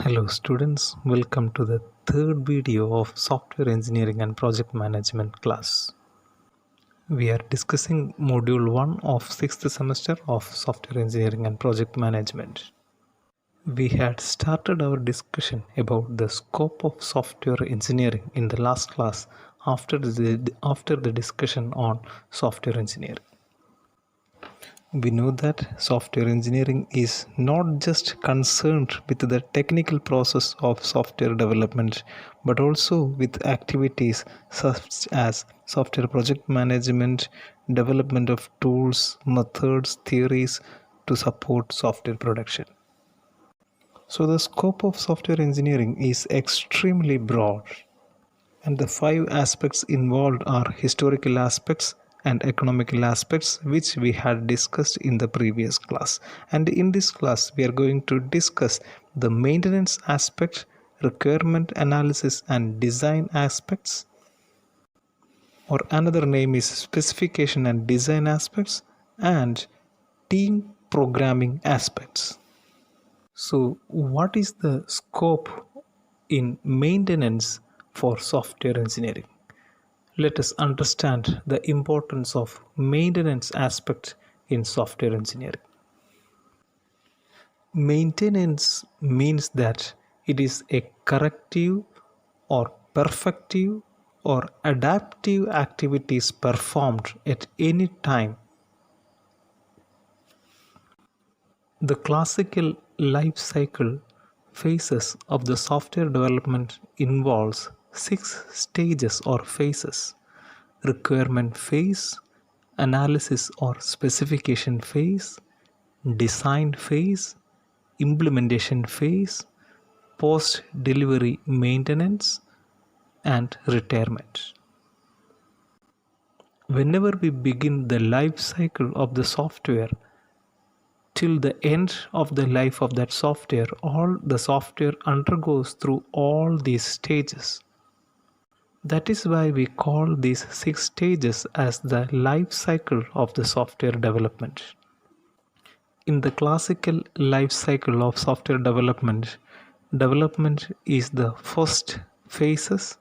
Hello students, welcome to the third video of Software Engineering and Project Management class. We are discussing Module 1 of 6th semester of Software Engineering and Project Management. We had started our discussion about the scope of software engineering in the last class after the discussion on software engineering. We know that software engineering is not just concerned with the technical process of software development, but also with activities such as software project management, development of tools, methods, theories to support software production. So the scope of software engineering is extremely broad, and the 5 aspects involved are historical aspects and economical aspects, which we had discussed in the previous class. And in this class we are going to discuss the maintenance aspect, requirement analysis and design aspects, or another name is specification and design aspects, and team programming aspects. So what is the scope in maintenance for software engineering? Let us understand the importance of maintenance aspect in software engineering. Maintenance means that it is a corrective or perfective or adaptive activities performed at any time. The classical life cycle phases of the software development involves 6 stages or phases: requirement phase, analysis or specification phase, design phase, implementation phase, post-delivery maintenance, and retirement. Whenever we begin the life cycle of the software, till the end of the life of that software, all the software undergoes through all these stages. That is why we call these 6 stages as the life cycle of the software development. In the classical life cycle of software development, development is the first phases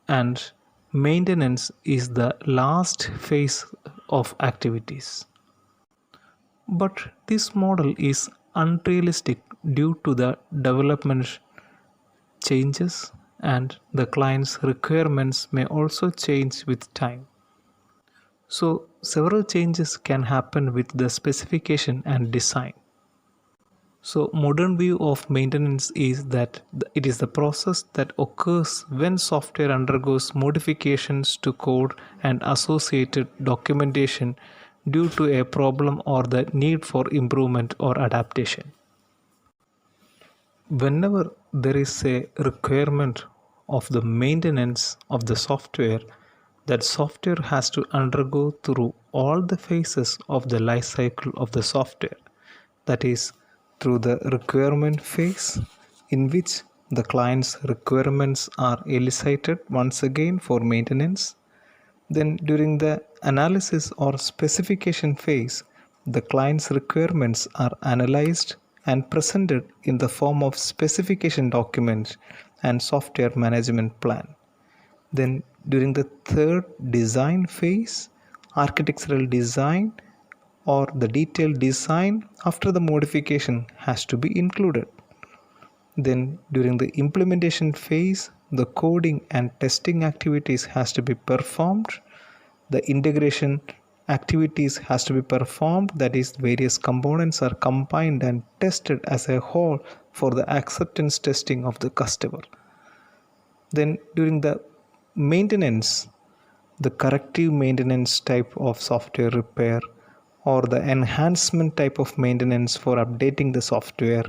and maintenance is the last phase of activities. But this model is unrealistic due to the development changes, and the client's requirements may also change with time. So several changes can happen with the specification and design. So modern view of maintenance is that it is the process that occurs when software undergoes modifications to code and associated documentation due to a problem or the need for improvement or adaptation. Whenever there is a requirement of the maintenance of the software, that software has to undergo through all the phases of the life cycle of the software. That is, through the requirement phase, in which the client's requirements are elicited once again for maintenance. Then during the analysis or specification phase, the client's requirements are analyzed and presented in the form of specification documents and software management plan. Then during the third design phase, architectural design or the detailed design after the modification has to be included. Then during the implementation phase, the coding and testing activities has to be performed. The integration activities has to be performed, that is, various components are combined and tested as a whole for the acceptance testing of the customer. Then during the maintenance, the corrective maintenance type of software repair or the enhancement type of maintenance for updating the software,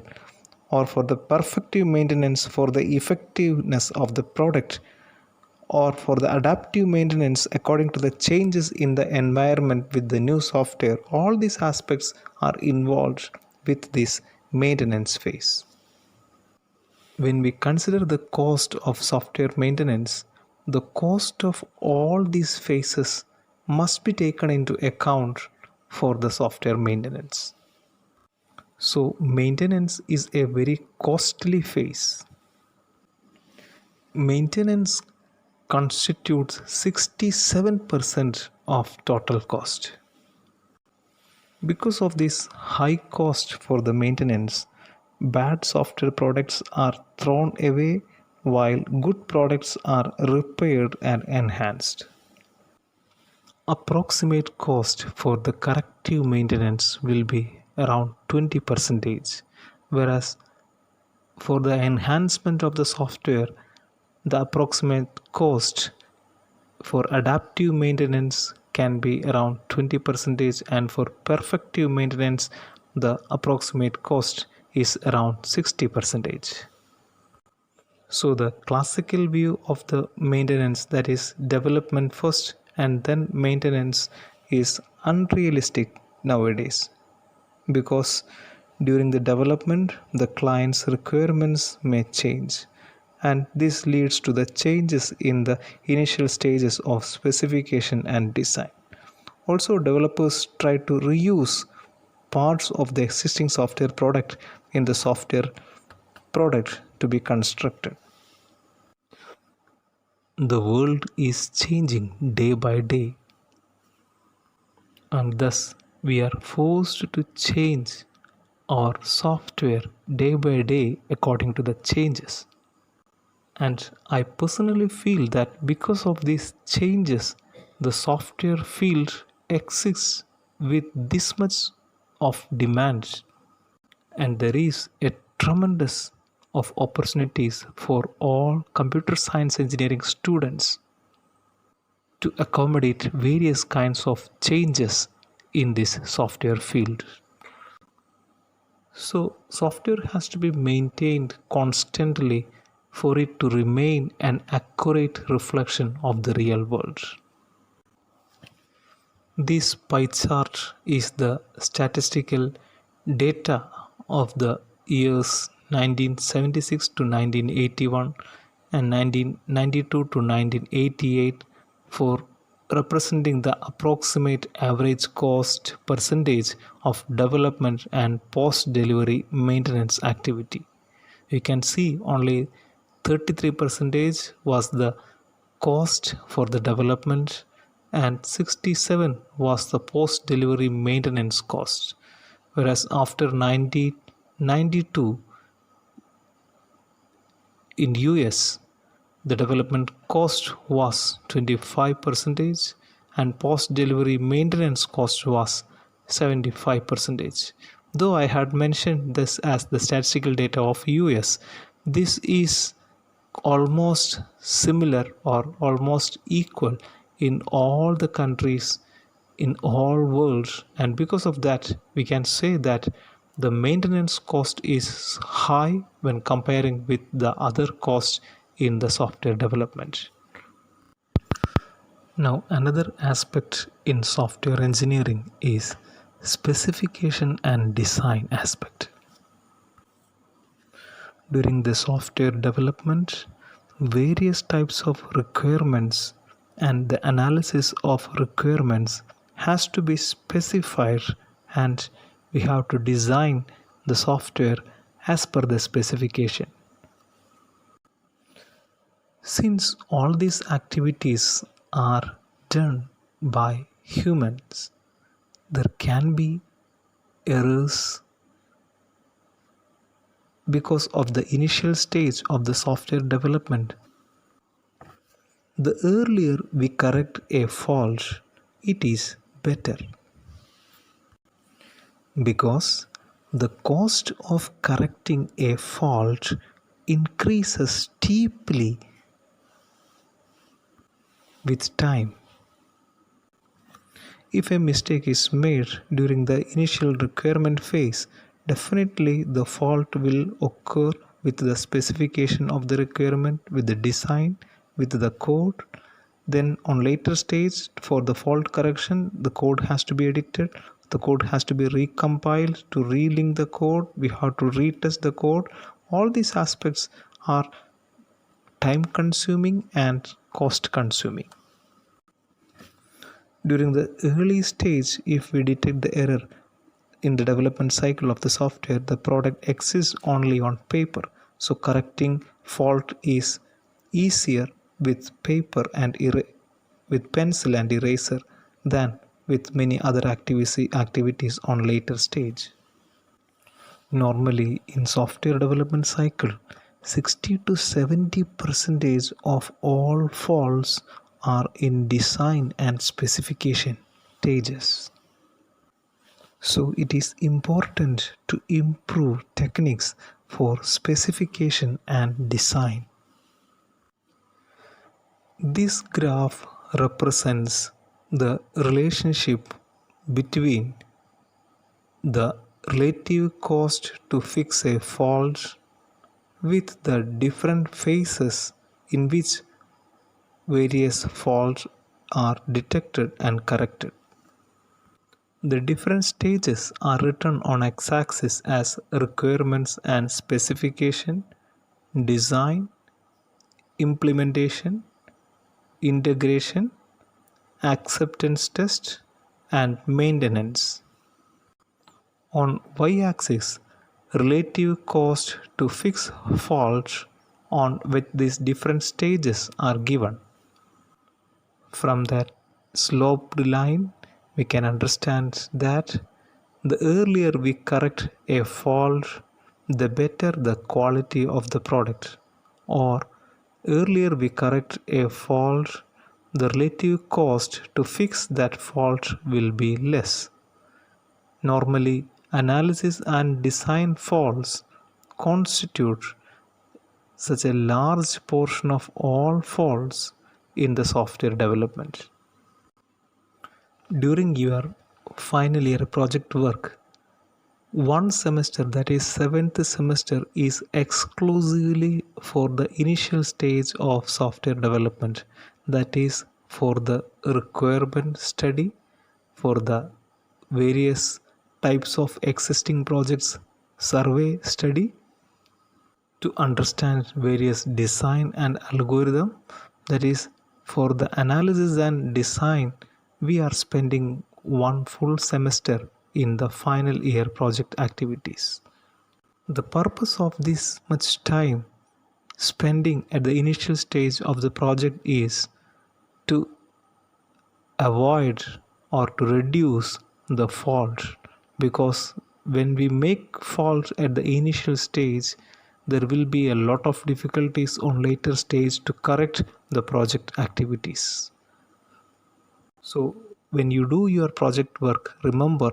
or for the perfective maintenance for the effectiveness of the product, or for the adaptive maintenance according to the changes in the environment with the new software. All these aspects are involved with this maintenance phase. When we consider the cost of software maintenance, the cost of all these phases must be taken into account for the software maintenance. So maintenance is a very costly phase. Maintenance constitutes 67% of total cost. Because of this high cost for the maintenance, bad software products are thrown away while good products are repaired and enhanced. Approximate cost for the corrective maintenance will be around 20%, whereas for the enhancement of the software, the approximate cost for adaptive maintenance can be around 20%, and for perfective maintenance the approximate cost is around 60%. So the classical view of the maintenance, that is development first and then maintenance, is unrealistic nowadays, because during the development the client's requirements may change, and this leads to the changes in the initial stages of specification and design. Also, developers try to reuse parts of the existing software product in the software product to be constructed. The world is changing day by day, and thus we are forced to change our software day by day according to the changes. And I personally feel that because of these changes, the software field exists with this much of demand, and there is a tremendous of opportunities for all computer science engineering students to accommodate various kinds of changes in this software field. So software has to be maintained constantly for it to remain an accurate reflection of the real world. This pie chart is the statistical data of the years 1976 to 1981 and 1992 to 1988 for representing the approximate average cost percentage of development and post-delivery maintenance activity. You can see only 33% was the cost for the development and 67 was the post-delivery maintenance cost, whereas after 1992 in US the development cost was 25% and post-delivery maintenance cost was 75%. Though I had mentioned this as the statistical data of US, this is almost similar or almost equal in all the countries in all worlds, and because of that we can say that the maintenance cost is high when comparing with the other costs in the software development. Now another aspect in software engineering is specification and design aspect. During the software development, various types of requirements and the analysis of requirements has to be specified, and we have to design the software as per the specification. Since all these activities are done by humans, there can be errors because of the initial stage of the software development. The earlier we correct a fault, it is better, because the cost of correcting a fault increases steeply with time. If a mistake is made during the initial requirement phase, definitely the fault will occur with the specification of the requirement, with the design, with the code. Then on later stage, for the fault correction, the code has to be edited, the code has to be recompiled to relink the code, we have to retest the code. All these aspects are time consuming and cost consuming. During the early stage, if we detect the error, in the development cycle of the software, the product exists only on paper. So correcting fault is easier with paper and with pencil and eraser than with many other activities on later stage. Normally in software development cycle, 60 to 70 percentage of all faults are in design and specification stages. So it is important to improve techniques for specification and design. This graph represents the relationship between the relative cost to fix a fault with the different phases in which various faults are detected and corrected. The different stages are written on x-axis as requirements and specification, design, implementation, integration, acceptance test, and maintenance. On y-axis, relative cost to fix faults on which these different stages are given. From that sloped line, we can understand that the earlier we correct a fault, the better the quality of the product. Or earlier we correct a fault, the relative cost to fix that fault will be less. Normally, analysis and design faults constitute such a large portion of all faults in the software development. During your final year project work, one semester, that is 7th semester, is exclusively for the initial stage of software development, that is for the requirement study, for the various types of existing projects survey study, to understand various design and algorithm. That is for the analysis and design, we are spending one full semester in the final year project activities. The purpose of this much time spending at the initial stage of the project is to avoid or to reduce the fault, because when we make faults at the initial stage, there will be a lot of difficulties on later stage to correct the project activities. So when you do your project work, remember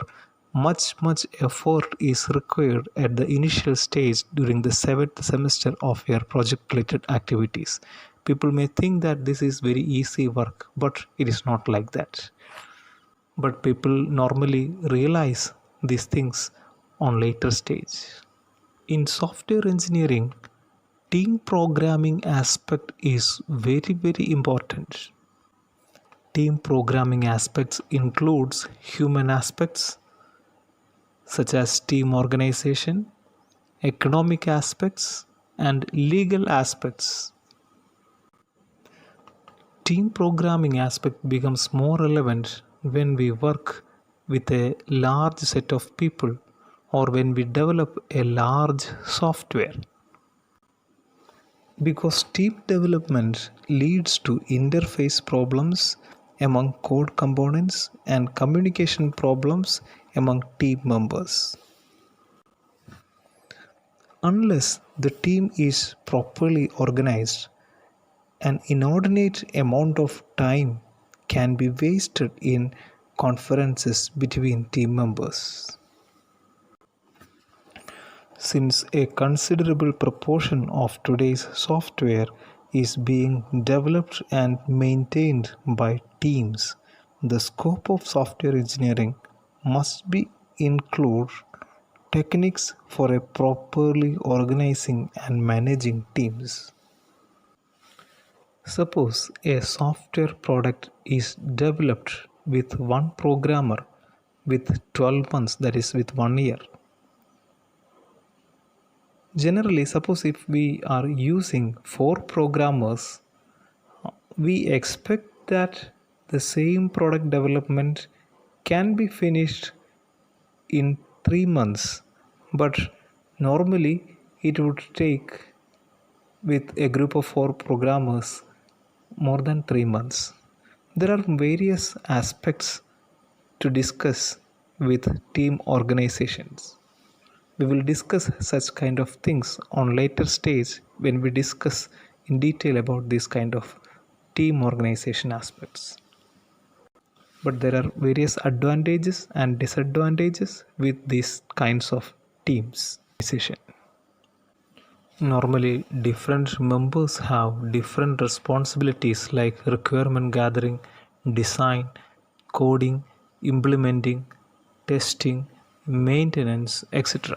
much effort is required at the initial stage during the 7th semester of your project related activities. People may think that this is very easy work, but it is not like that. But people normally realize these things on later stage. In software engineering, team programming aspect is very important. Team programming aspects includes human aspects such as team organization, economic aspects, and legal aspects. Team programming aspect becomes more relevant when we work with a large set of people or when we develop a large software. Because team development leads to interface problems among code components and communication problems among team members. Unless the team is properly organized, an inordinate amount of time can be wasted in conferences between team members. Since a considerable proportion of today's software is being developed and maintained by teams, the scope of software engineering must be include techniques for a properly organizing and managing teams. Suppose a software product is developed with one programmer with 12 months, that is with 1 year. Generally, suppose if we are using 4 programmers, we expect that the same product development can be finished in 3 months, but normally it would take with a group of 4 programmers more than 3 months. There are various aspects to discuss with team organizations. We will discuss such kind of things on later stage when we discuss in detail about this kind of team organization aspects. But there are various advantages and disadvantages with these kinds of teams organization. Normally, different members have different responsibilities like requirement gathering, design, coding, implementing, testing, maintenance, etc.